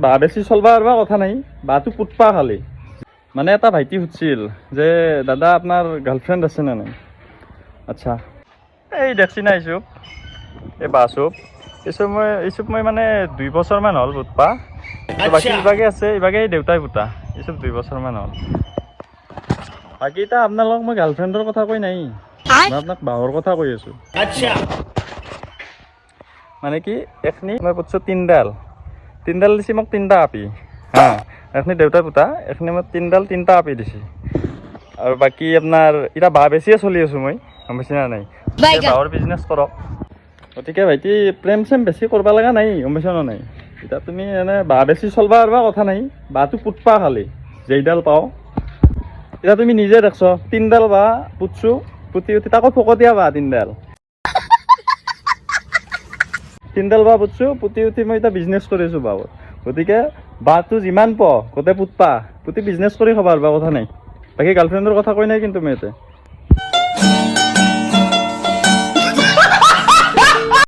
বা বেছি চলবা পাৰবা কথা নাই, বাটো পুতপা খালি। মানে এটা ভাইটি সুধিছিল যে দাদা আপনার গার্লফ্রেন্ড আছে না নাই? আচ্ছা, এই দেখছি না এইসব এই বাসব এইসব মই মানে 2 বছৰমান হ'ল পুতপা। বাকী ইবাগে আছে, ইবাগে দেউতাই পুতা, এইসব 2 বছৰমান হ'ল। বাকী এটা আপোনালোকক মই গাৰ্লফ্ৰেণ্ডৰ কথা কৈ নাই, মই আপোনাক বাহৰ কথা কৈ আছো। মানে কি এখনি মই পুতছো তিনডাল দিছি মোক 3টা আপি হা। এখনি দেউতাই পুতা, এখনি মই তিনটা আপি দিছি। আৰু বাকী আপোনাৰ এতিয়া বাঁহ বেছিয়ে চলি আছো মই, গম পাইছি না নাই? বাঁহৰ বিজনেছ কৰক। গতিকে ভাইটি প্ৰেম চেম বেছি কৰবা লগা নাই, গম পাইছা না নাই? এতিয়া তুমি এনে বাঁহ বেছি চলবা পাৰবা কথা নাই, বাঁহটো পুতপা খালি যেইডাল পাওঁ। এতিয়া তুমি নিজে দেখছ 3ডাল বাঁহ পুতছো, পুতি উঠি তাকো ফকতীয়া বাঁহ 3ডাল বাঁহ পুতছো, পুতি উঠি মই এতিয়া বিজনেছ কৰি আছো বাঁহৰ। গতিকে বাঁহটো যিমান প গোটেই পুতপা পুতি বিজনেছ কৰি খাবা পাৰবা কথা নাই। বাকী গাৰ্লফ্ৰেণ্ডৰ কথা কৈ নাই কিন্তু মই ইয়াতে।